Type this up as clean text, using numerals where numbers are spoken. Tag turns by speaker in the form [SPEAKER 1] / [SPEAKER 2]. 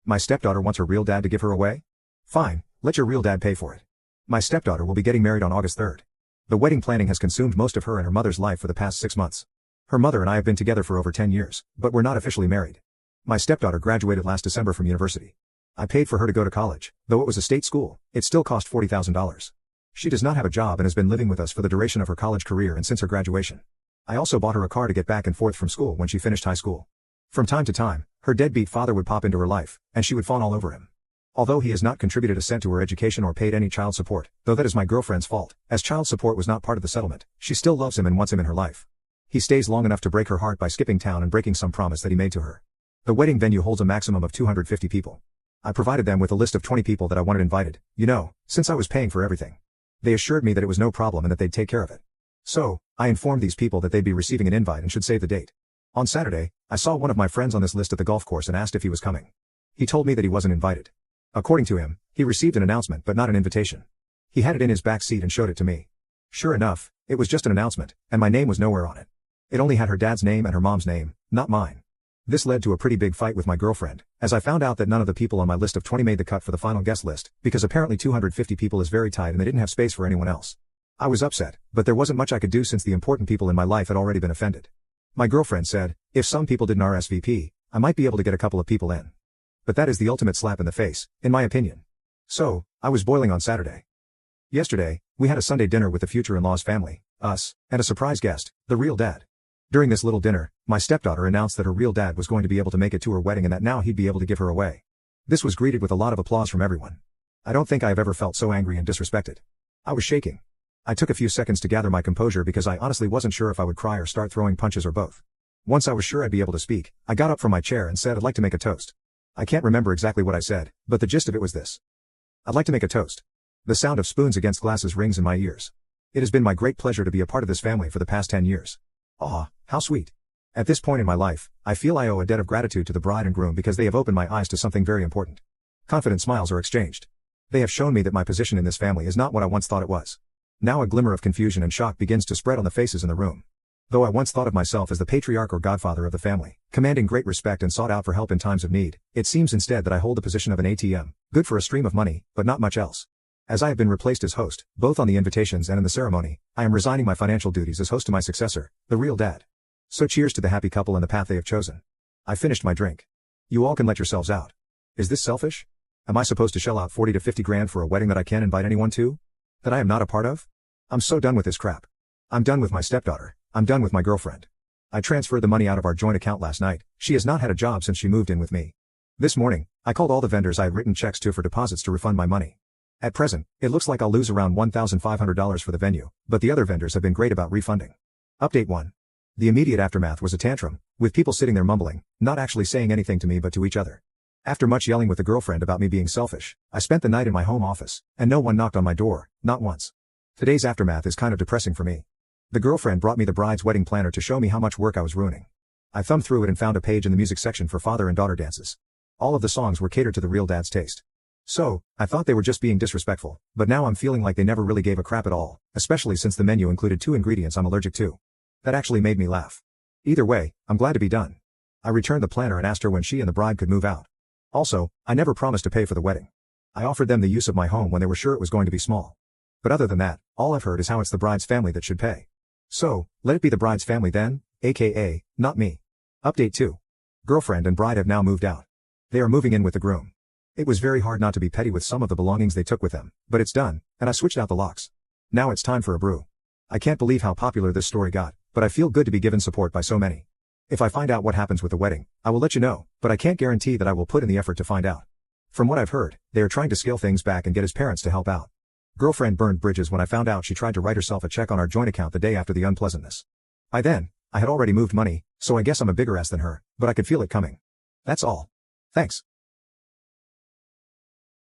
[SPEAKER 1] My stepdaughter wants her real dad to give her away? Fine, let your real dad pay for it. My stepdaughter will be getting married on August 3rd. The wedding planning has consumed most of her and her mother's life for the past 6 months. Her mother and I have been together for over 10 years, but we're not officially married. My stepdaughter graduated last December from university. I paid for her to go to college, though it was a state school, it still cost $40,000. She does not have a job and has been living with us for the duration of her college career and since her graduation. I also bought her a car to get back and forth from school when she finished high school. From time to time, her deadbeat father would pop into her life, and she would fawn all over him. Although he has not contributed a cent to her education or paid any child support, though that is my girlfriend's fault, as child support was not part of the settlement, she still loves him and wants him in her life. He stays long enough to break her heart by skipping town and breaking some promise that he made to her. The wedding venue holds a maximum of 250 people. I provided them with a list of 20 people that I wanted invited, since I was paying for everything. They assured me that it was no problem and that they'd take care of it. So, I informed these people that they'd be receiving an invite and should save the date. On Saturday, I saw one of my friends on this list at the golf course and asked if he was coming. He told me that he wasn't invited. According to him, he received an announcement but not an invitation. He had it in his back seat and showed it to me. Sure enough, it was just an announcement, and my name was nowhere on it. It only had her dad's name and her mom's name, not mine. This led to a pretty big fight with my girlfriend, as I found out that none of the people on my list of 20 made the cut for the final guest list, because apparently 250 people is very tight and they didn't have space for anyone else. I was upset, but there wasn't much I could do since the important people in my life had already been offended. My girlfriend said, if some people didn't RSVP, I might be able to get a couple of people in. But that is the ultimate slap in the face, in my opinion. So, I was boiling on Saturday. Yesterday, we had a Sunday dinner with the future in-law's family, us, and a surprise guest, the real dad. During this little dinner, my stepdaughter announced that her real dad was going to be able to make it to her wedding and that now he'd be able to give her away. This was greeted with a lot of applause from everyone. I don't think I have ever felt so angry and disrespected. I was shaking. I took a few seconds to gather my composure because I honestly wasn't sure if I would cry or start throwing punches or both. Once I was sure I'd be able to speak, I got up from my chair and said I'd like to make a toast. I can't remember exactly what I said, but the gist of it was this. I'd like to make a toast. The sound of spoons against glasses rings in my ears. It has been my great pleasure to be a part of this family for the past 10 years. Aw, how sweet. At this point in my life, I feel I owe a debt of gratitude to the bride and groom because they have opened my eyes to something very important. Confident smiles are exchanged. They have shown me that my position in this family is not what I once thought it was. Now a glimmer of confusion and shock begins to spread on the faces in the room. Though I once thought of myself as the patriarch or godfather of the family, commanding great respect and sought out for help in times of need, it seems instead that I hold the position of an ATM, good for a stream of money, but not much else. As I have been replaced as host, both on the invitations and in the ceremony, I am resigning my financial duties as host to my successor, the real dad. So cheers to the happy couple and the path they have chosen. I finished my drink. You all can let yourselves out. Is this selfish? Am I supposed to shell out 40 to 50 grand for a wedding that I can't invite anyone to? That I am not a part of? I'm so done with this crap. I'm done with my stepdaughter. I'm done with my girlfriend. I transferred the money out of our joint account last night. She has not had a job since she moved in with me. This morning, I called all the vendors I had written checks to for deposits to refund my money. At present, it looks like I'll lose around $1,500 for the venue, but the other vendors have been great about refunding. Update 1. The immediate aftermath was a tantrum, with people sitting there mumbling, not actually saying anything to me but to each other. After much yelling with the girlfriend about me being selfish, I spent the night in my home office, and no one knocked on my door, not once. Today's aftermath is kind of depressing for me. The girlfriend brought me the bride's wedding planner to show me how much work I was ruining. I thumbed through it and found a page in the music section for father and daughter dances. All of the songs were catered to the real dad's taste. So, I thought they were just being disrespectful, but now I'm feeling like they never really gave a crap at all, especially since the menu included 2 ingredients I'm allergic to. That actually made me laugh. Either way, I'm glad to be done. I returned the planner and asked her when she and the bride could move out. Also, I never promised to pay for the wedding. I offered them the use of my home when they were sure it was going to be small. But other than that, all I've heard is how it's the bride's family that should pay. So, let it be the bride's family then, aka, not me. Update 2. Girlfriend and bride have now moved out. They are moving in with the groom. It was very hard not to be petty with some of the belongings they took with them, but it's done, and I switched out the locks. Now it's time for a brew. I can't believe how popular this story got, but I feel good to be given support by so many. If I find out what happens with the wedding, I will let you know, but I can't guarantee that I will put in the effort to find out. From what I've heard, they are trying to scale things back and get his parents to help out. Girlfriend burned bridges when I found out she tried to write herself a check on our joint account the day after the unpleasantness. By then, I had already moved money, so I guess I'm a bigger ass than her, but I could feel it coming. That's all. Thanks.